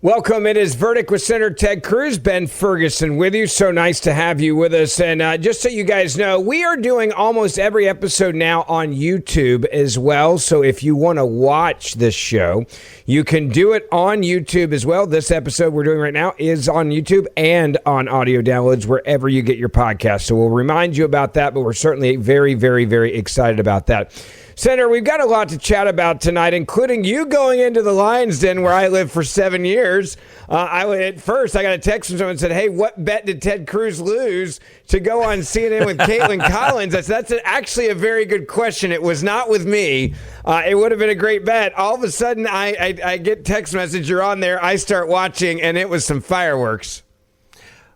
Welcome. It is Verdict with Senator Ted Cruz, Ben Ferguson with you. So nice to have you with us. And just so you guys know, we are doing almost every episode now on YouTube as well. So if you want to watch this show, you can do it on YouTube as well. This episode we're doing right now is on YouTube and on audio downloads wherever you get your podcast. So we'll remind you about that, but we're certainly very, very, very excited about that. Senator, we've got a lot to chat about tonight, including you going into the Lion's Den where I lived for 7 years. At first, I got a text from someone that said, hey, what bet did Ted Cruz lose to go on CNN with Caitlin Collins? I said, that's actually a very good question. It was not with me. It would have been a great bet. All of a sudden, I get text message, you're on there. I start watching, and it was some fireworks.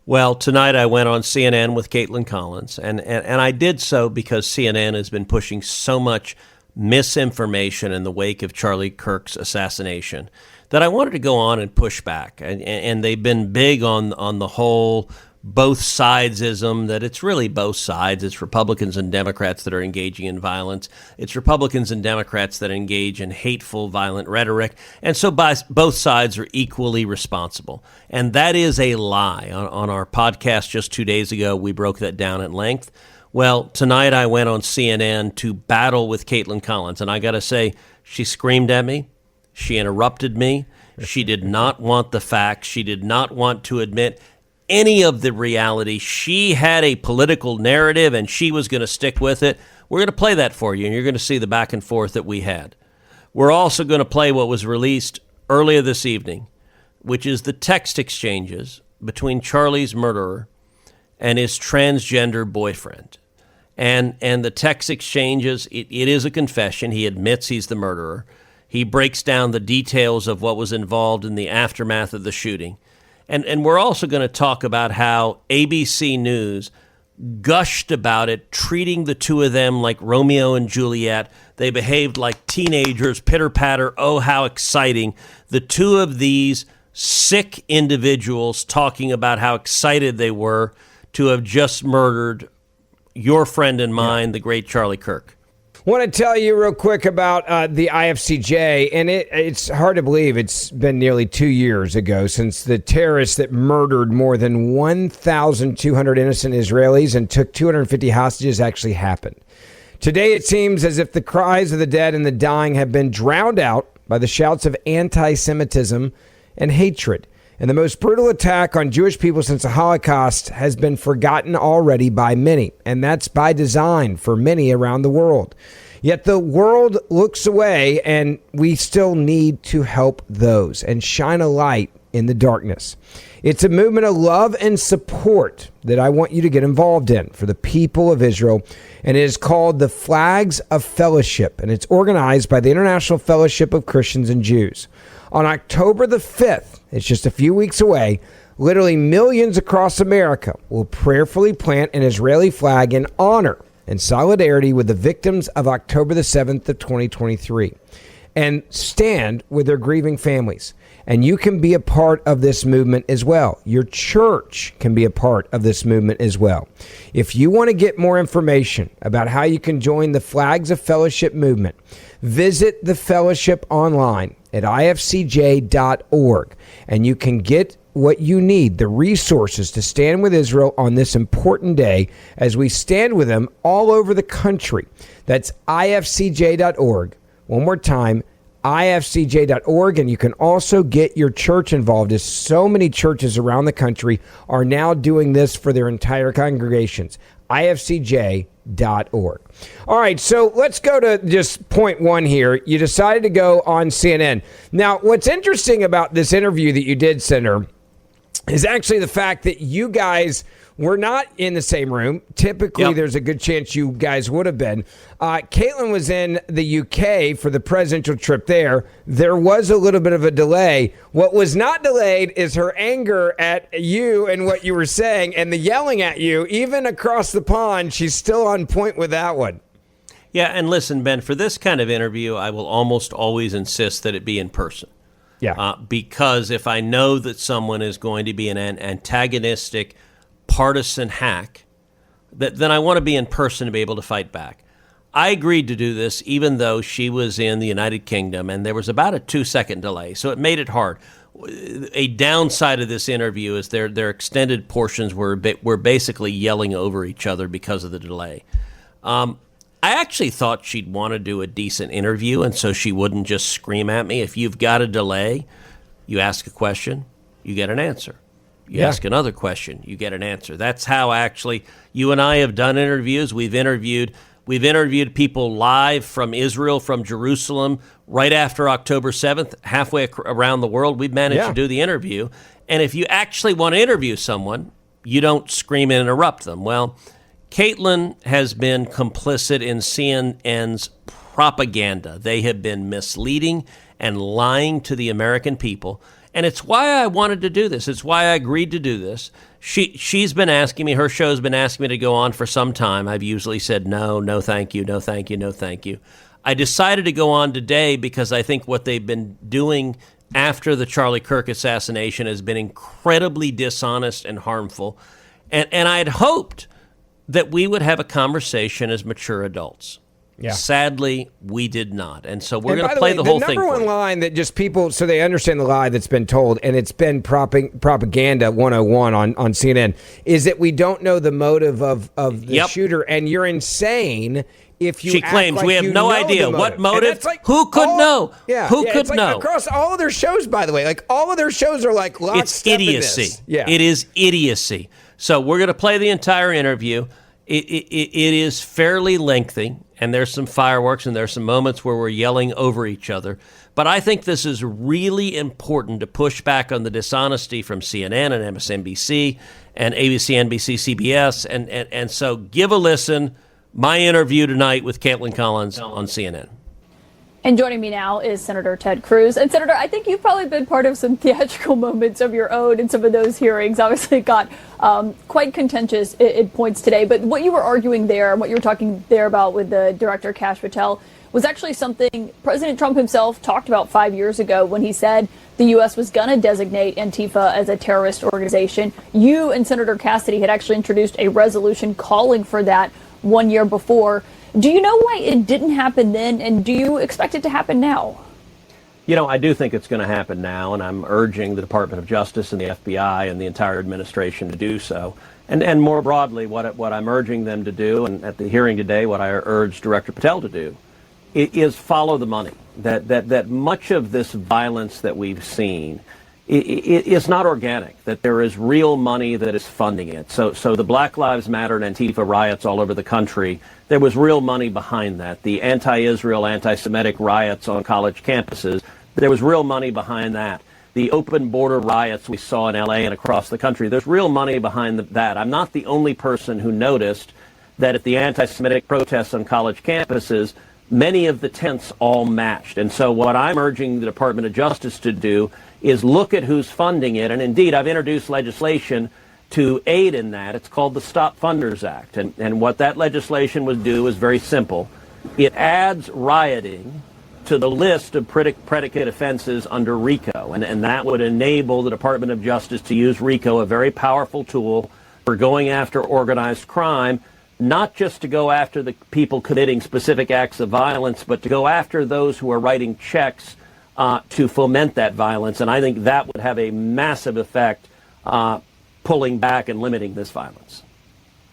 Well, tonight I went on CNN with Caitlin Collins, and I did so because CNN has been pushing so much misinformation in the wake of Charlie Kirk's assassination that I wanted to go on and push back. And they've been big on the whole both sidesism, that it's really both sides. It's Republicans and Democrats that are engaging in violence. It's Republicans and Democrats that engage in hateful, violent rhetoric. And so both sides are equally responsible. And that is a lie. On our podcast just 2 days ago, we broke that down at length. Well, tonight I went on CNN to battle with Caitlin Collins. And I got to say, she screamed at me. She interrupted me. She did not want the facts. She did not want to admit any of the reality. She had a political narrative and she was going to stick with it. We're going to play that for you, and you're going to see the back and forth that we had. We're also going to play what was released earlier this evening, which is the text exchanges between Charlie's murderer and his transgender boyfriend. And the text exchanges, it is a confession. He admits he's the murderer. He breaks down the details of what was involved in the aftermath of the shooting. And we're also going to talk about how ABC News gushed about it, treating the two of them like Romeo and Juliet. They behaved like teenagers, pitter-patter, oh, how exciting. The two of these sick individuals talking about how excited they were to have just murdered your friend and mine, the great Charlie Kirk. Want to tell you real quick about the IFCJ, and it's hard to believe it's been nearly 2 years ago since the terrorists that murdered more than 1,200 innocent Israelis and took 250 hostages actually happened. Today, it seems as if the cries of the dead and the dying have been drowned out by the shouts of anti-Semitism and hatred. And the most brutal attack on Jewish people since the Holocaust has been forgotten already by many. And that's by design for many around the world. Yet the world looks away, and we still need to help those and shine a light in the darkness. It's a movement of love and support that I want you to get involved in for the people of Israel. And it is called the Flags of Fellowship. And it's organized by the International Fellowship of Christians and Jews. On October the 5th, it's just a few weeks away, literally millions across America will prayerfully plant an Israeli flag in honor and solidarity with the victims of October the 7th of 2023 and stand with their grieving families. And you can be a part of this movement as well. Your church can be a part of this movement as well. If you want to get more information about how you can join the Flags of Fellowship movement, visit the fellowship online at ifcj.org, and you can get what you need, the resources to stand with Israel on this important day as we stand with them all over the country. That's ifcj.org. One more time, ifcj.org, and you can also get your church involved, as so many churches around the country are now doing this for their entire congregations. ifcj.org. All right, so let's go to just point one here. You decided to go on CNN. Now, what's interesting about this interview that you did, Senator, is actually the fact that you guys were not in the same room. Typically, There's a good chance you guys would have been. Caitlin was in the UK for the presidential trip there. There was a little bit of a delay. What was not delayed is her anger at you and what you were saying and the yelling at you. Even across the pond, she's still on point with that one. Yeah, and listen, Ben, for this kind of interview, I will almost always insist that it be in person. Yeah. Because if I know that someone is going to be an antagonistic, partisan hack, then I want to be in person to be able to fight back. I agreed to do this even though she was in the United Kingdom and there was about a 2-second delay, so it made it hard. a downside of this interview is their extended portions were basically yelling over each other because of the delay. I actually thought she'd want to do a decent interview, and so she wouldn't just scream at me. If you've got a delay, you ask a question, you get an answer. You ask another question, you get an answer. That's how actually you and I have done interviews. We've interviewed people live from Israel, from Jerusalem, right after October 7th, halfway around the world. We've managed to do the interview. And if you actually want to interview someone, you don't scream and interrupt them. Well, Caitlin has been complicit in CNN's propaganda. They have been misleading and lying to the American people. And it's why I wanted to do this. It's why I agreed to do this. She's been asking me, her show's been asking me to go on for some time. I've usually said no, no thank you, no thank you, no thank you. I decided to go on today because I think what they've been doing after the Charlie Kirk assassination has been incredibly dishonest and harmful. And I had hoped that we would have a conversation as mature adults. Yeah. Sadly, we did not. And so we're going to play the whole thing. The number one line that just people, so they understand the lie that's been told, and it's been propaganda 101 on CNN, is that we don't know the motive of the shooter, and you're insane if you. She claims we have no idea what motive. Like, who could know? Yeah, who could know? Across all of their shows, by the way, like all of their shows are like lots. It's idiocy. Yeah, it is idiocy. So we're going to play the entire interview. It is fairly lengthy, and there's some fireworks, and there's some moments where we're yelling over each other. But I think this is really important to push back on the dishonesty from CNN and MSNBC and ABC, NBC, CBS. And so give a listen. My interview tonight with Caitlin Collins on CNN. And joining me now is Senator Ted Cruz. And Senator, I think you've probably been part of some theatrical moments of your own in some of those hearings. Obviously, it got quite contentious at points today. But what you were arguing there and what you were talking there about with the director, Kash Patel, was actually something President Trump himself talked about 5 years ago when he said the U.S. was going to designate Antifa as a terrorist organization. You and Senator Cassidy had actually introduced a resolution calling for that 1 year before. Do you know why it didn't happen then, and do you expect it to happen now? You know, I do think it's going to happen now, and I'm urging the Department of Justice and the FBI and the entire administration to do so. And more broadly, what I'm urging them to do, and at the hearing today, what I urged Director Patel to do, is follow the money. That much of this violence that we've seen is not organic, that there is real money that is funding it. So the Black Lives Matter and Antifa riots all over the country, there was real money behind that. The anti-Israel, anti-Semitic riots on college campuses, there was real money behind that. The open border riots we saw in LA and across the country, there's real money behind that. I'm not the only person who noticed that at the anti-Semitic protests on college campuses, many of the tents all matched. And so what I'm urging the Department of Justice to do is look at who's funding it. And indeed, I've introduced legislation to aid in that. It's called the Stop Funders Act. And what that legislation would do is very simple. It adds rioting to the list of predicate offenses under RICO. And that would enable the Department of Justice to use RICO, a very powerful tool for going after organized crime, not just to go after the people committing specific acts of violence, but to go after those who are writing checks to foment that violence. And I think that would have a massive effect pulling back and limiting this violence.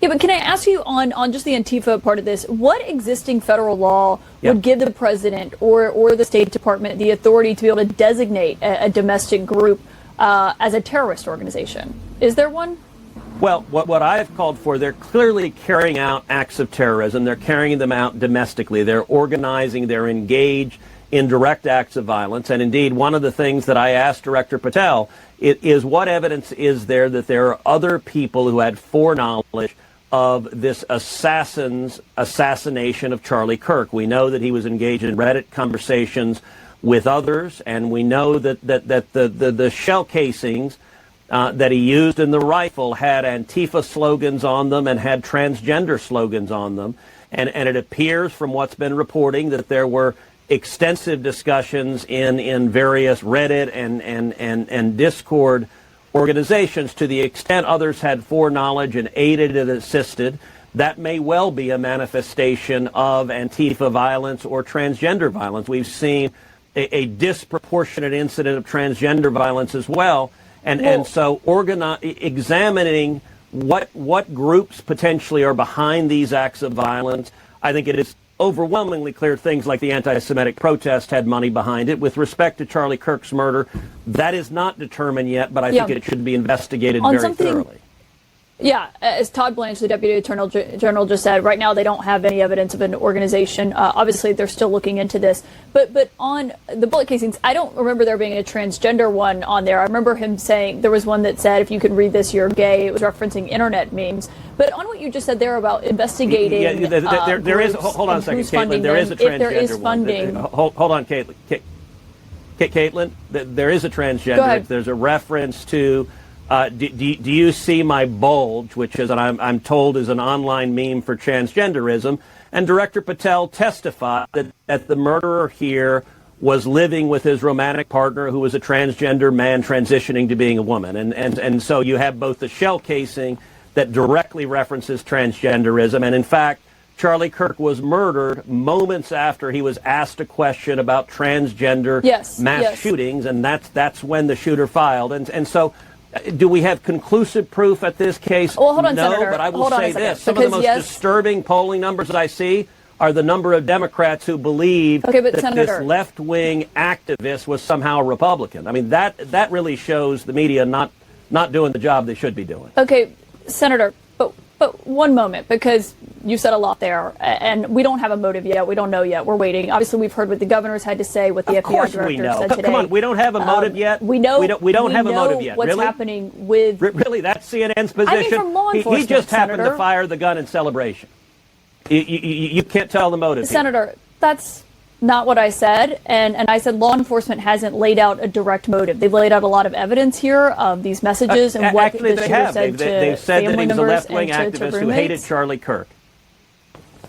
Yeah, but can I ask you on just the Antifa part of this, what existing federal law would give the president or the State Department the authority to be able to designate a domestic group as a terrorist organization? Is there one? Well, what I've called for, they're clearly carrying out acts of terrorism. They're carrying them out domestically. They're organizing. They're engaged in direct acts of violence. And indeed, one of the things that I asked Director Patel is what evidence is there that there are other people who had foreknowledge of this assassination of Charlie Kirk. We know that he was engaged in Reddit conversations with others, and we know that the shell casings that he used in the rifle had Antifa slogans on them and had transgender slogans on them. And it appears from what's been reporting that there were extensive discussions in various Reddit and Discord organizations. To the extent others had foreknowledge and aided and assisted, that may well be a manifestation of Antifa violence or transgender violence. We've seen a disproportionate incident of transgender violence as well. And so examining what groups potentially are behind these acts of violence, I think it is overwhelmingly clear things like the anti-Semitic protest had money behind it. With respect to Charlie Kirk's murder, that is not determined yet, but I think it should be investigated very thoroughly. Yeah, as Todd Blanche, the Deputy Attorney General, just said, right now they don't have any evidence of an organization. Obviously, they're still looking into this. But on the bullet casings, I don't remember there being a transgender one on there. I remember him saying there was one that said, if you can read this, you're gay. It was referencing internet memes. But on what you just said there about investigating, there is. Hold on a second, Caitlin. There is a transgender if there is funding. Hold on, Caitlin. Caitlin, there is a transgender. There's a reference to. Do you see my bulge, which is, I'm told, is an online meme for transgenderism? And Director Patel testified that the murderer here was living with his romantic partner, who was a transgender man transitioning to being a woman. And so you have both the shell casing that directly references transgenderism, and in fact, Charlie Kirk was murdered moments after he was asked a question about transgender mass shootings, and that's when the shooter filed. And so. Do we have conclusive proof at this case? Well, hold on, no, Senator. But I will say this. Some of the most disturbing polling numbers that I see are the number of Democrats who believe that this left-wing activist was somehow a Republican. I mean, that really shows the media not doing the job they should be doing. Okay, Senator, but one moment, because you said a lot there, and we don't have a motive yet. We don't know yet. We're waiting. Obviously, we've heard what the governor's had to say, what the FBI director said today. Come on, we don't have a motive yet. We know we don't have a motive yet. What's happening with? Really, that's CNN's position. I mean, from law enforcement, he just happened Senator. to fire the gun in celebration. You can't tell the motive. Senator, that's not what I said, and I said law enforcement hasn't laid out a direct motive. They've laid out a lot of evidence here of these messages and what the shooter said to they've said that he was a left-wing activist who hated Charlie Kirk.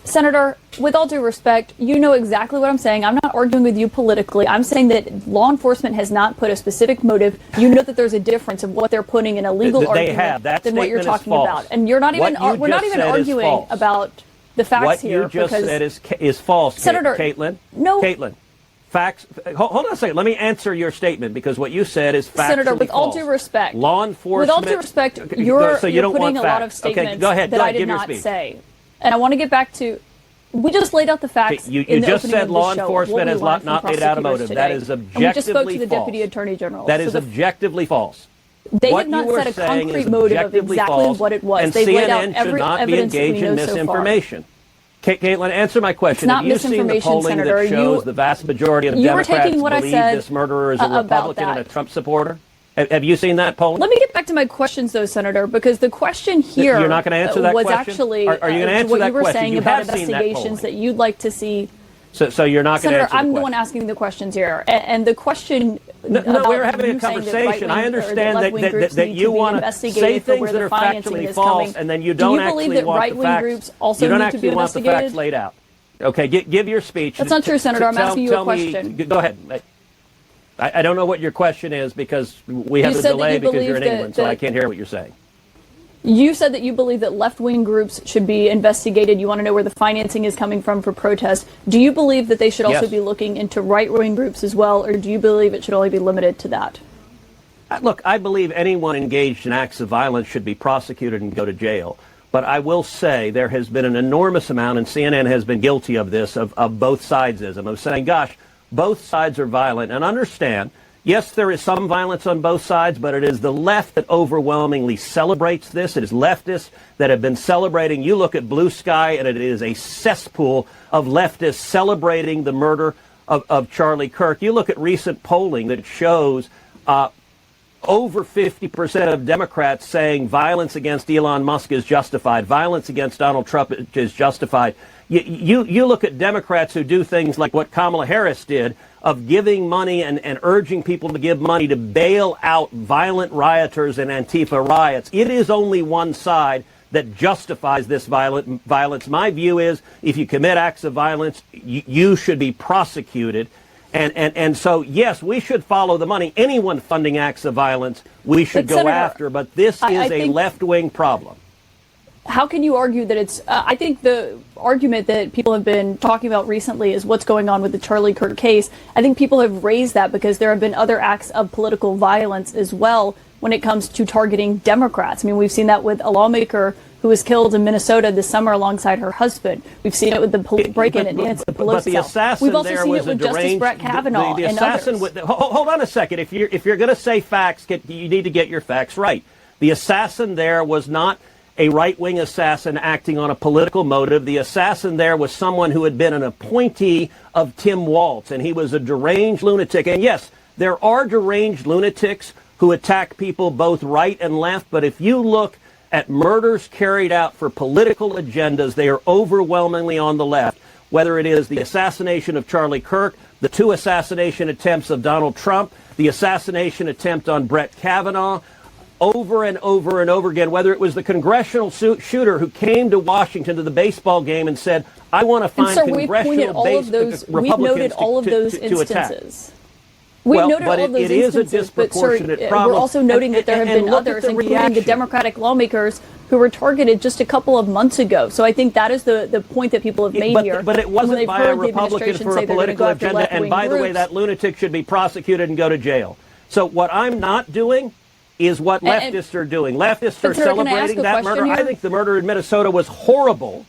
Senator, with all due respect, you know exactly what I'm saying. I'm not arguing with you politically. I'm saying that law enforcement has not put a specific motive. You know that there's a difference of what they're putting in a legal argument than what you're talking about. And you're not even we're not even arguing about the facts here. What you just said is false, Senator, Caitlin. No. Caitlin, facts. Hold on a second. Let me answer your statement, because what you said is factually Senator, with false. all due respect, law enforcement. With all due respect, you're putting a lot of statements that I did not say. And I want to get back to, we just laid out the facts. You just said law enforcement has not laid out a motive. That is objectively false. We just spoke to the Deputy Attorney General. That is objectively false. They have not set a concrete motive of exactly what it was. And They've laid out CNN should every not be evidence that we engaged know in so far. misinformation. Caitlin, answer my question. It's not Have you seen the polling Senator. that shows the vast majority of Democrats believe this murderer is a Republican and a Trump supporter? Have you seen that polling? Let me get back to my questions, though, Senator, because the question here You're not going to answer that was question? actually Are you going to answer what that you were question? saying You about have seen that investigations that you'd like to see. So you're not going to Senator, answer the I'm question. the one asking the questions here. And the question No, we're having a conversation. I understand that you want to say things that are factually false, and then you don't actually want the facts. You don't actually want the facts laid out. Okay, give your speech. That's not true, Senator. I'm asking you a question. Go ahead. I don't know what your question is, because we have a delay because you're in England, so I can't hear what you're saying. You said that you believe that left-wing groups should be investigated. You want to know where the financing is coming from for protests. Do you believe that they should also be looking into right-wing groups as well, or do you believe it should only be limited to that? Look, I believe anyone engaged in acts of violence should be prosecuted and go to jail. But I will say there has been an enormous amount, and CNN has been guilty of this, of both sidesism, of saying, gosh, both sides are violent. And understand, yes, there is some violence on both sides, but it is the left that overwhelmingly celebrates this. It is leftists that have been celebrating. You look at Blue Sky, and it is a cesspool of leftists celebrating the murder of Charlie Kirk. You look at recent polling that shows over 50% of Democrats saying violence against Elon Musk is justified, violence against Donald Trump is justified. You look at Democrats who do things like what Kamala Harris did, of giving money and urging people to give money to bail out violent rioters and Antifa riots. It is only one side that justifies this violence. My view is, if you commit acts of violence, you should be prosecuted. And so, yes, we should follow the money. Anyone funding acts of violence, we should go after. But this is a left-wing problem. how can you argue that it's, I think the argument that people have been talking about recently is what's going on with the Charlie Kirk case. I think people have raised that because there have been other acts of political violence as well when it comes to targeting Democrats. I mean, we've seen that with a lawmaker who was killed in Minnesota this summer alongside her husband. We've seen it with the break-in at Nancy Pelosi. But the assassin We've also there seen was it with Justice Brett Kavanaugh the and assassin others. Hold on a second. If you're going to say facts, you need to get your facts right. The assassin there was not a right-wing assassin acting on a political motive. The assassin there was someone who had been an appointee of Tim Walz, and he was a deranged lunatic. And yes, there are deranged lunatics who attack people both right and left, but if you look at murders carried out for political agendas, they are overwhelmingly on the left, whether it is the assassination of Charlie Kirk, the 2 assassination attempts of Donald Trump, the assassination attempt on Brett Kavanaugh, over and over and over again, whether it was the congressional shooter who came to Washington to the baseball game and said, I want to find congressional Republicans we've noted all of those instances. We've noted all of those instances, but sir, we're also noting that there have been others, including the Democratic lawmakers who were targeted just a couple of months ago. So I think that is the point that people have made here. But it wasn't by a Republican for a political agenda. And by the way, that lunatic should be prosecuted and go to jail. So what I'm not doing is what leftists are doing. Leftists are celebrating that murder. Here? I think the murder in Minnesota was horrible.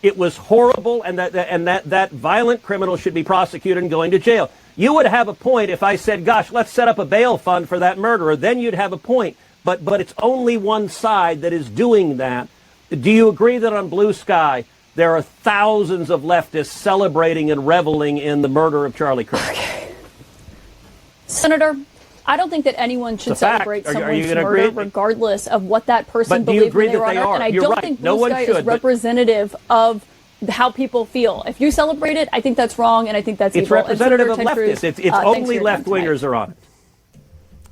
It was horrible, and that violent criminal should be prosecuted and going to jail. You would have a point if I said, gosh, let's set up a bail fund for that murderer. Then you'd have a point. But it's only one side that is doing that. Do you agree that on Blue Sky, there are thousands of leftists celebrating and reveling in the murder of Charlie Kirk? Okay. Senator, I don't think that anyone should celebrate someone's murder regardless of what that person believed when they were on Earth. And I don't think Blue Sky is representative of how people feel. If you celebrate it, I think that's wrong, and I think that's evil. It's representative of leftists. It's only left-wingers are on it.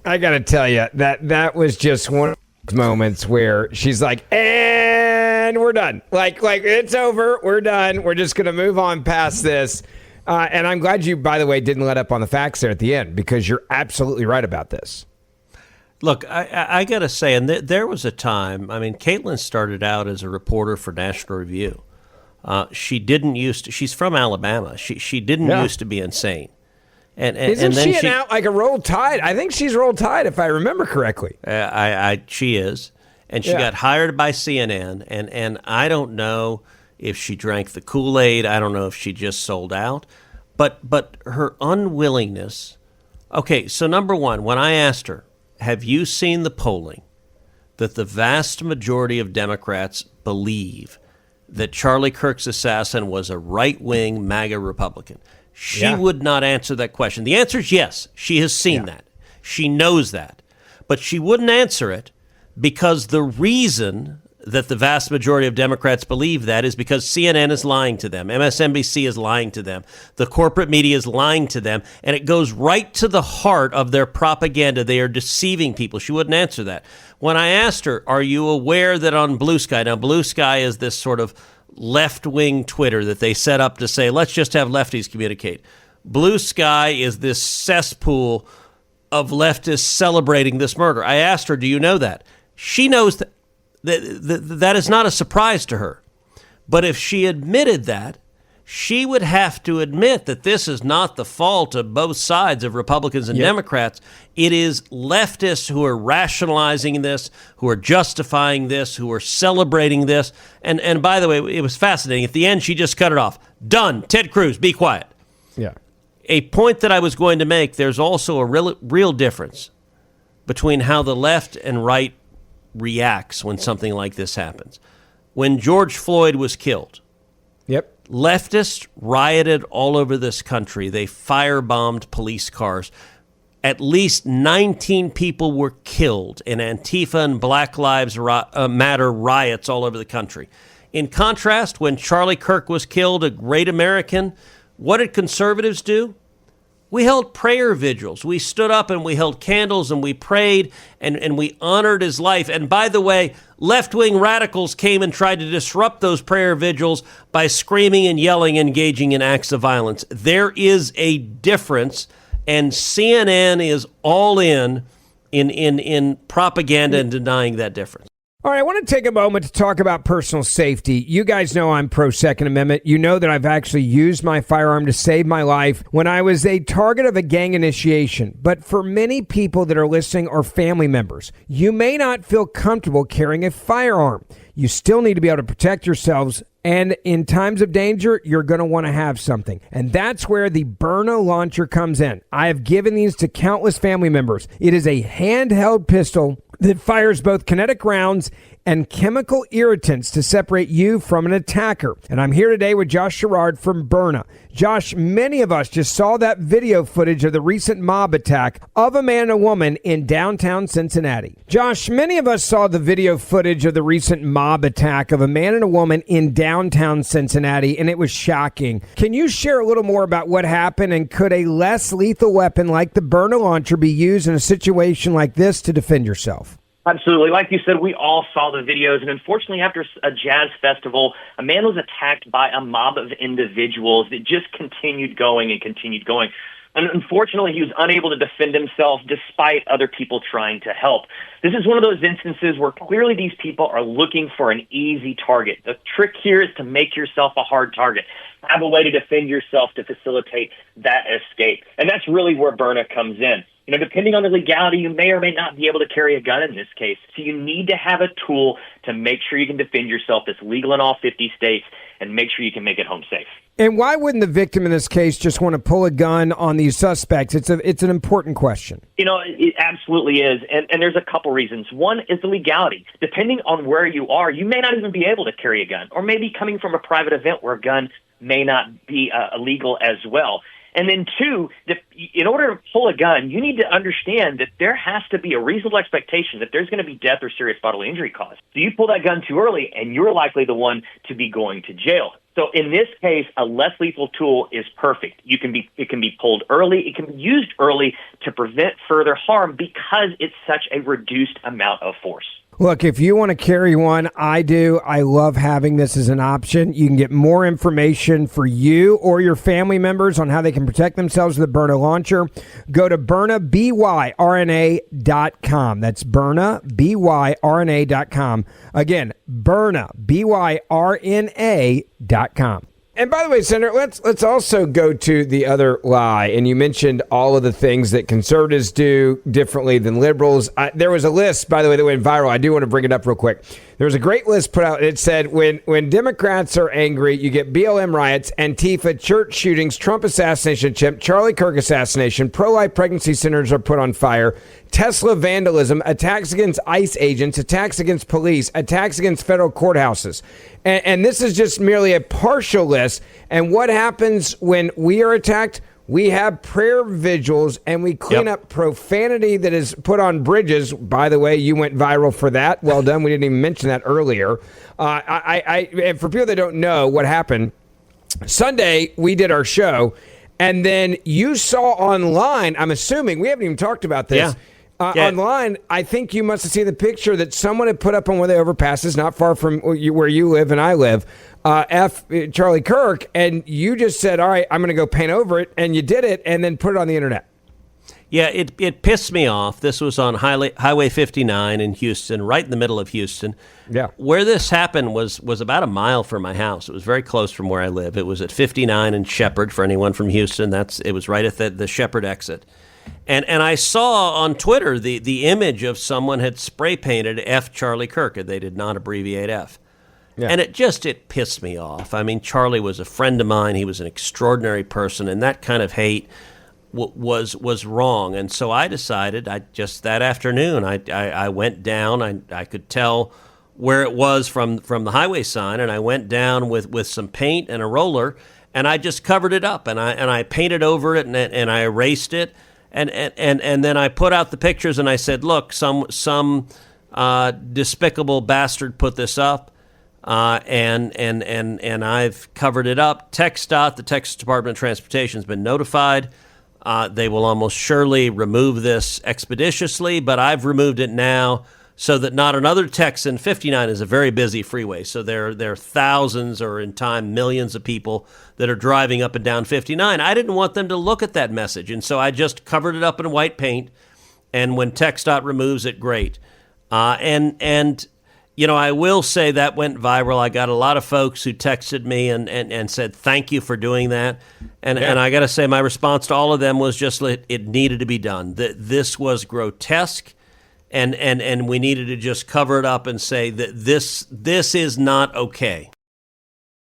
I got to tell you, that was just one of those moments where she's like, and we're done. Like it's over. We're done. We're just going to move on past this. And I'm glad you, by the way, didn't let up on the facts there at the end, because you're absolutely right about this. Look, I got to say, and there was a time, I mean, Caitlin started out as a reporter for National Review. She's from Alabama. She didn't used to be insane. Isn't she now like a Roll Tide? I think she's Roll Tide, if I remember correctly. She is. And she got hired by CNN. And I don't know if she drank the Kool-Aid. I don't know if she just sold out. But her unwillingness. Okay, so number one, when I asked her, have you seen the polling that the vast majority of Democrats believe that Charlie Kirk's assassin was a right-wing MAGA Republican? She would not answer that question. The answer is yes. She has seen that. She knows that. But she wouldn't answer it because the reason that the vast majority of Democrats believe that is because CNN is lying to them. MSNBC is lying to them. The corporate media is lying to them. And it goes right to the heart of their propaganda. They are deceiving people. She wouldn't answer that. When I asked her, are you aware that on Blue Sky, now Blue Sky is this sort of left-wing Twitter that they set up to say, let's just have lefties communicate. Blue Sky is this cesspool of leftists celebrating this murder. I asked her, do you know that? She knows that. That is not a surprise to her. But if she admitted that, she would have to admit that this is not the fault of both sides of Republicans and Democrats. It is leftists who are rationalizing this, who are justifying this, who are celebrating this. And by the way, it was fascinating. At the end, she just cut it off. Done. Ted Cruz, be quiet. Yeah. A point that I was going to make, there's also a real difference between how the left and right reacts when something like this happens. When George Floyd was killed, leftists rioted all over this country. They firebombed police cars. At least 19 people were killed in Antifa and Black Lives Matter riots all over the country. In contrast, when Charlie Kirk was killed, a great American, what did conservatives do? We held prayer vigils. We stood up and we held candles and we prayed and we honored his life. And by the way, left-wing radicals came and tried to disrupt those prayer vigils by screaming and yelling, engaging in acts of violence. There is a difference, and CNN is all in propaganda and denying that difference. All right, I want to take a moment to talk about personal safety. You guys know I'm pro Second Amendment. You know that I've actually used my firearm to save my life when I was a target of a gang initiation. But for many people that are listening or family members, you may not feel comfortable carrying a firearm. You still need to be able to protect yourselves. And in times of danger, you're going to want to have something. And that's where the Byrna launcher comes in. I have given these to countless family members. It is a handheld pistol that fires both kinetic rounds and chemical irritants to separate you from an attacker. And I'm here today with Josh Sherrard from Byrna. Josh, many of us just saw that video footage of the recent mob attack of a man and a woman in downtown Cincinnati. Josh, many of us saw the video footage of the recent mob attack of a man and a woman in downtown Cincinnati, and it was shocking. Can you share a little more about what happened, and could a less lethal weapon like the Byrna launcher be used in a situation like this to defend yourself? Absolutely. Like you said, we all saw the videos, and unfortunately, after a jazz festival, a man was attacked by a mob of individuals that just continued going and continued going. And unfortunately, he was unable to defend himself despite other people trying to help. This is one of those instances where clearly these people are looking for an easy target. The trick here is to make yourself a hard target. Have a way to defend yourself to facilitate that escape. And that's really where Byrna comes in. You know, depending on the legality, you may or may not be able to carry a gun in this case. So you need to have a tool to make sure you can defend yourself that's legal in all 50 states and make sure you can make it home safe. And why wouldn't the victim in this case just want to pull a gun on these suspects? It's an important question. You know, it absolutely is. And there's a couple reasons. One is the legality. Depending on where you are, you may not even be able to carry a gun, or maybe coming from a private event where a gun may not be illegal as well. And then two, in order to pull a gun, you need to understand that there has to be a reasonable expectation that there's going to be death or serious bodily injury caused. So you pull that gun too early, and you're likely the one to be going to jail. So in this case, a less lethal tool is perfect. It can be pulled early. It can be used early to prevent further harm because it's such a reduced amount of force. Look, if you want to carry one, I do. I love having this as an option. You can get more information for you or your family members on how they can protect themselves with the Byrna launcher. Go to ByrnaBYRNA.com. That's ByrnaBYRNA.com. Again, ByrnaBYRNA.com. And by the way, Senator, let's also go to the other lie. And you mentioned all of the things that conservatives do differently than liberals. There was a list, by the way, that went viral. I do want to bring it up real quick. There was a great list put out. It said when Democrats are angry, you get BLM riots, Antifa, church shootings, Trump assassination attempt, Charlie Kirk assassination, pro-life pregnancy centers are put on fire, Tesla vandalism, attacks against ICE agents, attacks against police, attacks against federal courthouses. And this is just merely a partial list. And what happens when we are attacked? We have prayer vigils, and we clean up profanity that is put on bridges. By the way, you went viral for that. Well done. We didn't even mention that earlier. And for people that don't know what happened, Sunday we did our show, and then you saw online, I'm assuming, we haven't even talked about this, online, I think you must have seen the picture that someone had put up on one of the overpasses not far from where you live and I live, Charlie Kirk, and you just said, all right, I'm going to go paint over it, and you did it, and then put it on the internet. Yeah, it pissed me off. This was on Highway 59 in Houston, right in the middle of Houston. Yeah. Where this happened was about a mile from my house. It was very close from where I live. It was at 59 and Shepherd, for anyone from Houston. It was right at the Shepherd exit. And I saw on Twitter the image of someone had spray painted F Charlie Kirk, and they did not abbreviate F. Yeah. And it pissed me off. I mean, Charlie was a friend of mine. He was an extraordinary person, and that kind of hate was wrong. And so I decided, that afternoon, I went down. I could tell where it was from the highway sign, and I went down with some paint and a roller, and I just covered it up, and I painted over it, and I erased it. And then I put out the pictures, and I said, look, some despicable bastard put this up, and I've covered it up. TxDOT, the Texas Department of Transportation, has been notified. They will almost surely remove this expeditiously, but I've removed it now so that not another Texan. 59 is a very busy freeway, so there are thousands, or in time millions of people that are driving up and down 59. I didn't want them to look at that message, and so I just covered it up in white paint, and when TxDOT removes it, great. And I will say that went viral. I got a lot of folks who texted me and said, thank you for doing that. And I got to say, my response to all of them was just it needed to be done. This was grotesque, and we needed to just cover it up and say that this is not okay.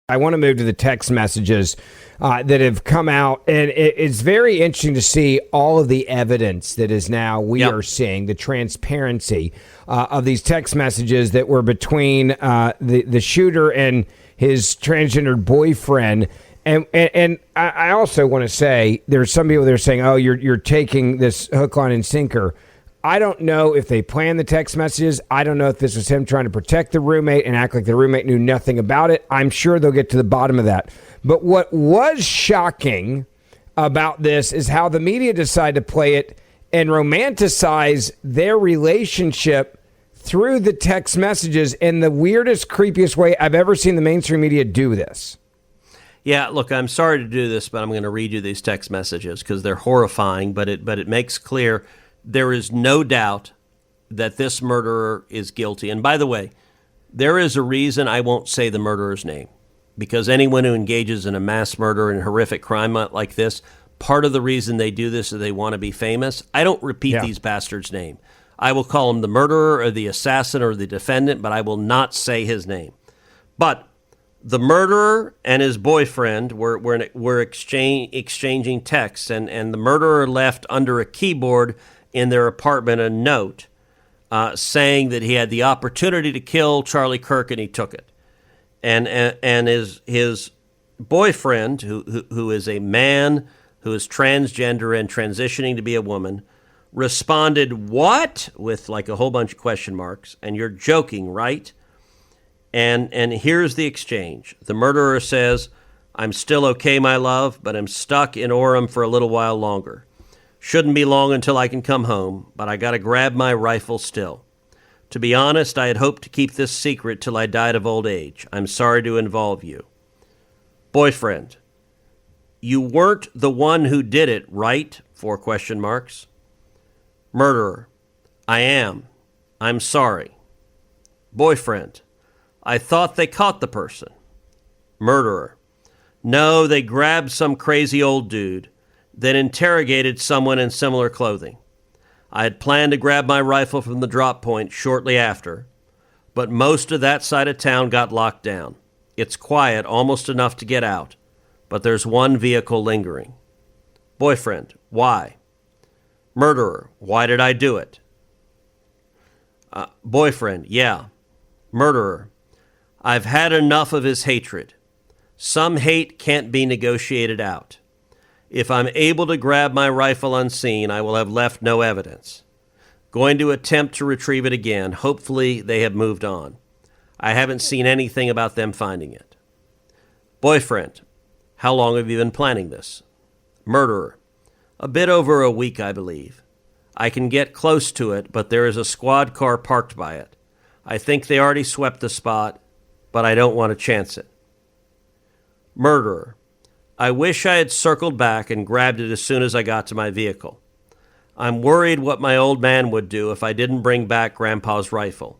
I want to move to the text messages that have come out, and it's very interesting to see all of the evidence that is now we are seeing, the transparency of these text messages that were between the shooter and his transgendered boyfriend. And I also want to say there's some people that are saying, oh, you're taking this hook, line, and sinker. I don't know if they planned the text messages. I don't know if this was him trying to protect the roommate and act like the roommate knew nothing about it. I'm sure they'll get to the bottom of that. But what was shocking about this is how the media decided to play it and romanticize their relationship through the text messages in the weirdest, creepiest way I've ever seen the mainstream media do this. Yeah, look, I'm sorry to do this, but I'm going to read you these text messages because they're horrifying, but it makes clear there is no doubt that this murderer is guilty. And by the way, there is a reason I won't say the murderer's name, because anyone who engages in a mass murder and horrific crime like this, part of the reason they do this is they want to be famous. I don't repeat these bastards' name. I will call him the murderer or the assassin or the defendant, but I will not say his name. But the murderer and his boyfriend were exchanging texts, and the murderer left under a keyboard in their apartment a note saying that he had the opportunity to kill Charlie Kirk and he took it. And his boyfriend, who is a man who is transgender and transitioning to be a woman, responded, "What?" with like a whole bunch of question marks. And you're joking, right? And here's the exchange. The murderer says, "I'm still okay, my love, but I'm stuck in Orem for a little while longer. Shouldn't be long until I can come home, but I gotta grab my rifle still. To be honest, I had hoped to keep this secret till I died of old age. I'm sorry to involve you." Boyfriend, you weren't the one who did it, right? 4 question marks. Murderer, I am. I'm sorry. Boyfriend, I thought they caught the person. Murderer, no, they grabbed some crazy old dude, then interrogated someone in similar clothing. I had planned to grab my rifle from the drop point shortly after, but most of that side of town got locked down. It's quiet, almost enough to get out, but there's one vehicle lingering. Boyfriend, why? Murderer, why did I do it? Boyfriend, yeah. Murderer, I've had enough of his hatred. Some hate can't be negotiated out. If I'm able to grab my rifle unseen, I will have left no evidence. Going to attempt to retrieve it again. Hopefully they have moved on. I haven't seen anything about them finding it. Boyfriend, how long have you been planning this? Murderer, a bit over a week, I believe. I can get close to it, but there is a squad car parked by it. I think they already swept the spot, but I don't want to chance it. Murderer, I wish I had circled back and grabbed it as soon as I got to my vehicle. I'm worried what my old man would do if I didn't bring back Grandpa's rifle.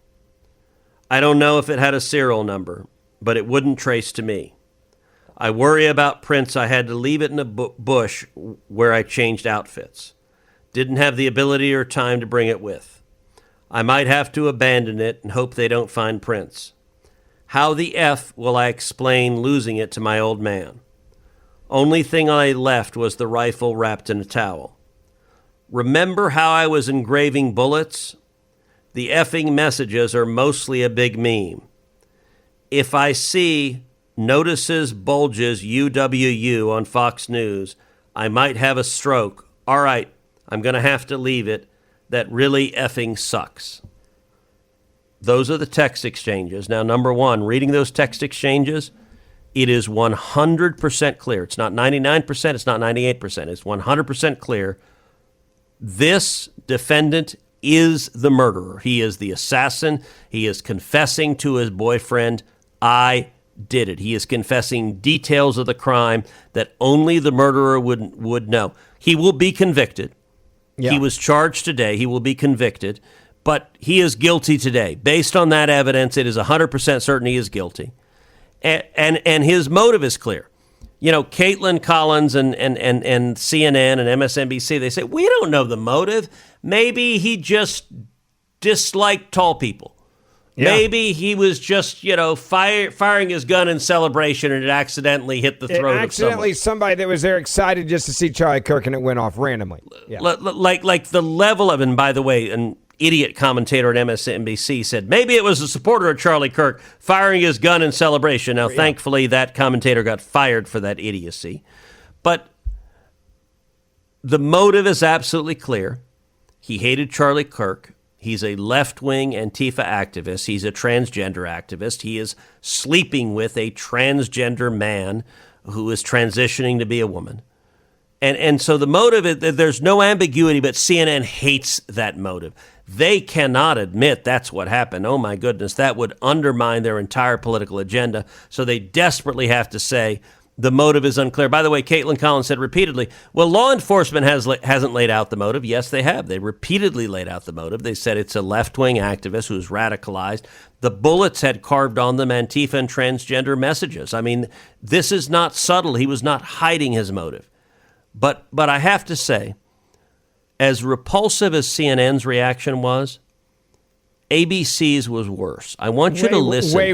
I don't know if it had a serial number, but it wouldn't trace to me. I worry about prints. I had to leave it in a bush where I changed outfits. Didn't have the ability or time to bring it with. I might have to abandon it and hope they don't find prints. How the F will I explain losing it to my old man? Only thing I left was the rifle wrapped in a towel. Remember how I was engraving bullets? The effing messages are mostly a big meme. If I see notices bulges UWU on Fox News, I might have a stroke. All right, I'm going to have to leave it. That really effing sucks. Those are the text exchanges. Now, number one, reading those text exchanges, it is 100% clear. It's not 99%, it's not 98%. It's 100% clear. This defendant is the murderer. He is the assassin. He is confessing to his boyfriend, I did it. He is confessing details of the crime that only the murderer would know. He will be convicted. Yeah. He was charged today. He will be convicted. but he is guilty today. Based on that evidence, it is 100% certain he is guilty. And his motive is clear. You know, Caitlin Collins and CNN and MSNBC, they say, we don't know the motive. Maybe he just disliked tall people. Yeah. Maybe he was just, firing his gun in celebration and it accidentally hit the throat of someone. Somebody that was there excited just to see Charlie Kirk and it went off randomly. Yeah. Like the level of, and by the way, an idiot commentator at MSNBC said, maybe it was a supporter of Charlie Kirk firing his gun in celebration. Now, thankfully, that commentator got fired for that idiocy. But the motive is absolutely clear. He hated Charlie Kirk. He's a left-wing Antifa activist. He's a transgender activist. He is sleeping with a transgender man who is transitioning to be a woman. And so the motive, there's no ambiguity, but CNN hates that motive. They cannot admit that's what happened. Oh, my goodness, that would undermine their entire political agenda. So they desperately have to say the motive is unclear. By the way, Caitlin Collins said repeatedly, well, law enforcement hasn't laid out the motive. Yes, they have. They repeatedly laid out the motive. They said it's a left-wing activist who's radicalized. The bullets had carved on them Antifa and transgender messages. I mean, this is not subtle. He was not hiding his motive. But I have to say, as repulsive as CNN's reaction was, ABC's was worse. I want you to listen. Way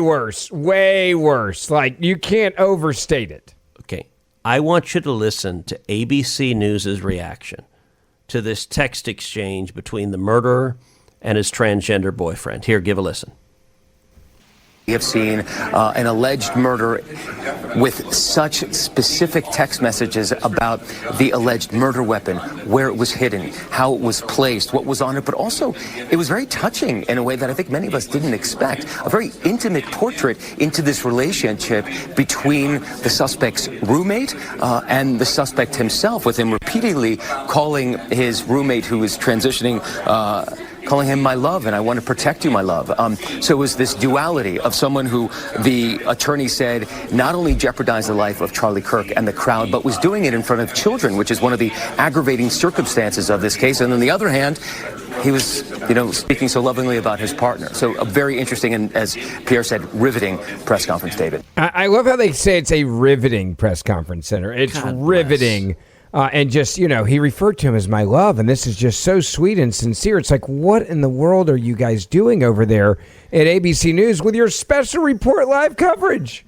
worse. Like, you can't overstate it. Okay. I want you to listen to ABC News' reaction to this text exchange between the murderer and his transgender boyfriend. Here, give a listen. We have seen an alleged murder with such specific text messages about the alleged murder weapon, where it was hidden, how it was placed, what was on it, but also it was very touching in a way that I think many of us didn't expect. A very intimate portrait into this relationship between the suspect's roommate and the suspect himself, with him repeatedly calling his roommate who is transitioning calling him my love, and I want to protect you, my love. So it was this duality of someone who the attorney said not only jeopardized the life of Charlie Kirk and the crowd, but was doing it in front of children, which is one of the aggravating circumstances of this case. And on the other hand, he was, speaking so lovingly about his partner. So a very interesting and, as Pierre said, riveting press conference, David. I love how they say it's a riveting press conference, Senator. It's riveting. And just, he referred to him as my love, and this is just so sweet and sincere. It's like, what in the world are you guys doing over there at ABC News with your special report live coverage?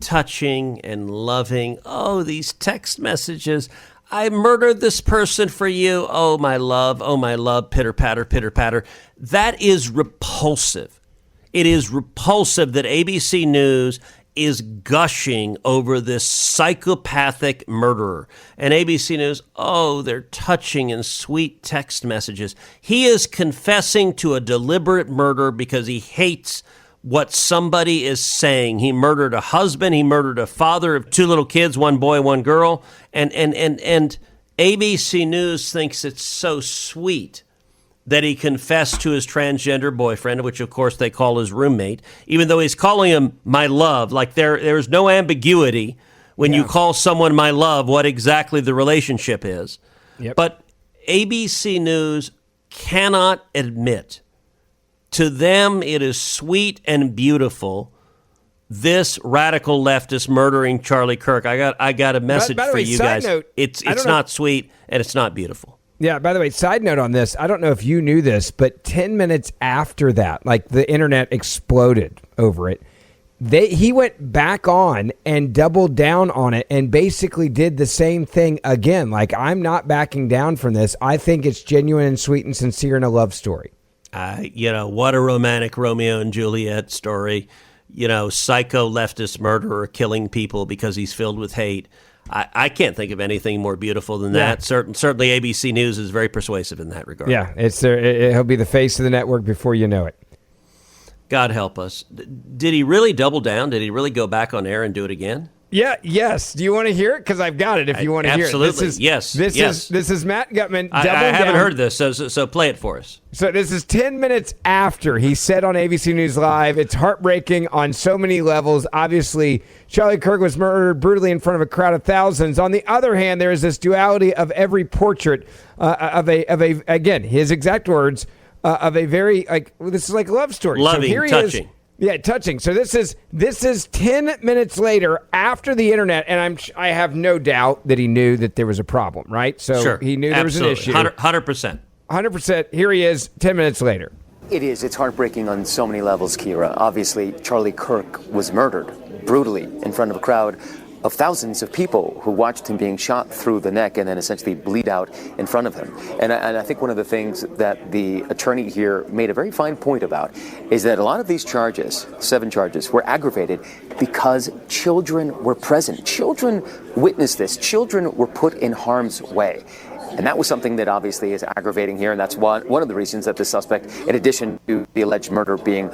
Touching and loving. Oh, these text messages. I murdered this person for you. Oh, my love, pitter patter, pitter patter. That is repulsive. It is repulsive that ABC News is gushing over this psychopathic murderer. And ABC News, they're touching and sweet text messages. He is confessing to a deliberate murder because he hates what somebody is saying. He murdered a husband. He murdered a father of two little kids, one boy, one girl. And ABC News thinks it's so sweet that he confessed to his transgender boyfriend, which of course they call his roommate, even though he's calling him my love. Like there's no ambiguity when you call someone my love, what exactly the relationship is. Yep. But ABC News cannot admit. To them, it is sweet and beautiful, this radical leftist murdering Charlie Kirk. I got a message for you guys. Note, it's not sweet and it's not beautiful. Yeah, by the way, side note on this, I don't know if you knew this, but 10 minutes after that, like the internet exploded over it, he went back on and doubled down on it and basically did the same thing again. Like, I'm not backing down from this. I think it's genuine and sweet and sincere and a love story. What a romantic Romeo and Juliet story. Psycho leftist murderer killing people because he's filled with hate. I can't think of anything more beautiful than that. Certainly ABC News is very persuasive in that regard. Yeah, he'll be the face of the network before you know it. God help us. Did he really double down? Did he really go back on air and do it again? Yeah, yes. Do you want to hear it? Because I've got it if you want to hear it. Absolutely, yes. This is Matt Gutman. I haven't heard this, so play it for us. So this is 10 minutes after he said on ABC News Live, it's heartbreaking on so many levels. Obviously, Charlie Kirk was murdered brutally in front of a crowd of thousands. On the other hand, there is this duality of every portrait of a again, his exact words, of a very this is like a love story. Loving, so here he touching. Is. Yeah, touching. So this is 10 minutes later after the internet, and I have no doubt that he knew that there was a problem, right? So sure. he knew there was an issue. 100%. 100%. Here he is 10 minutes later. It is. It's heartbreaking on so many levels, Kira. Obviously, Charlie Kirk was murdered brutally in front of a crowd of thousands of people who watched him being shot through the neck and then essentially bleed out in front of him. And I think one of the things that the attorney here made a very fine point about is that a lot of these charges, 7 charges, were aggravated because children were present. Children witnessed this. Children were put in harm's way. And that was something that obviously is aggravating here, and that's one of the reasons that the suspect, in addition to the alleged murder being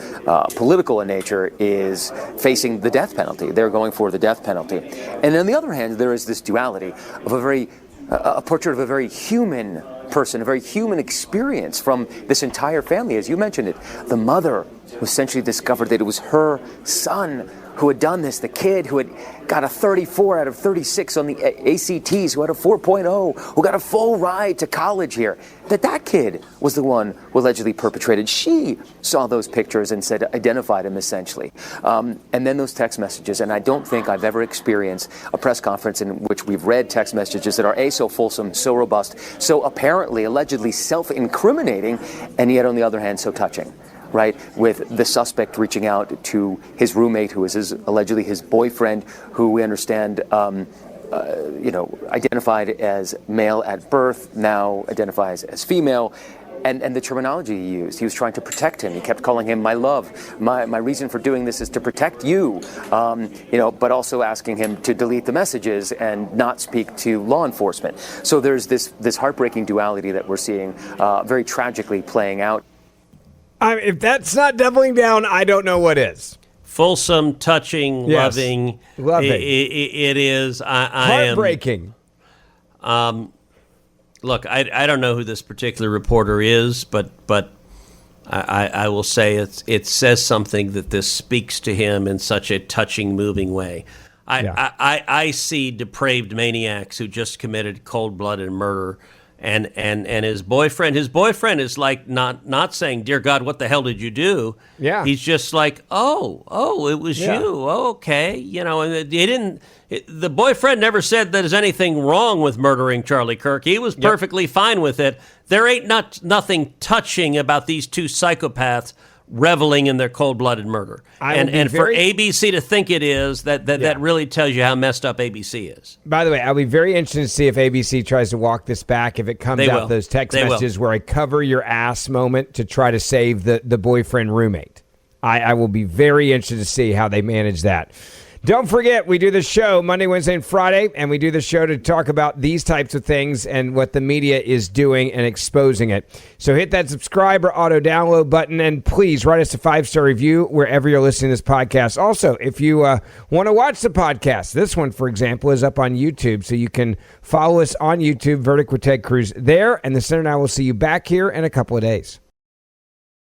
political in nature, is facing the death penalty. They're going for the death penalty. And on the other hand, there is this duality of a portrait of a very human person, a very human experience from this entire family. As you mentioned it, the mother who essentially discovered that it was her son who had done this, the kid who had got a 34 out of 36 on the ACTs, who had a 4.0, who got a full ride to college here, that kid was the one who allegedly perpetrated. She saw those pictures and said, identified him essentially. And then those text messages, and I don't think I've ever experienced a press conference in which we've read text messages that are so fulsome, so robust, so apparently, allegedly self-incriminating, and yet on the other hand, so touching. Right, with the suspect reaching out to his roommate, who is allegedly his boyfriend, who we understand, identified as male at birth, now identifies as female, and the terminology he used. He was trying to protect him. He kept calling him my love. My reason for doing this is to protect you, but also asking him to delete the messages and not speak to law enforcement. So there's this heartbreaking duality that we're seeing very tragically playing out. If that's not doubling down, I don't know what is. Fulsome, touching, yes. Loving. It is. Heartbreaking. Look, I don't know who this particular reporter is, but I will say it says something that this speaks to him in such a touching, moving way. I see depraved maniacs who just committed cold-blooded murder. And his boyfriend is like not saying, "Dear God, what the hell did you do?" Yeah, he's just like, "Oh, it was you. Oh, okay." And the boyfriend never said that there's anything wrong with murdering Charlie Kirk. He was perfectly fine with it. There ain't nothing touching about these two psychopaths reveling in their cold-blooded murder. And for ABC to think it is, that really tells you how messed up ABC is. By the way, I'll be very interested to see if ABC tries to walk this back, if it comes out those text messages where I cover your ass moment to try to save the boyfriend roommate. I will be very interested to see how they manage that. Don't forget, we do the show Monday, Wednesday, and Friday, and we do the show to talk about these types of things and what the media is doing and exposing it. So hit that subscribe or auto-download button, and please write us a 5-star review wherever you're listening to this podcast. Also, if you want to watch the podcast, this one, for example, is up on YouTube, so you can follow us on YouTube, Verdict with Ted Cruz there, and the Senator and I will see you back here in a couple of days.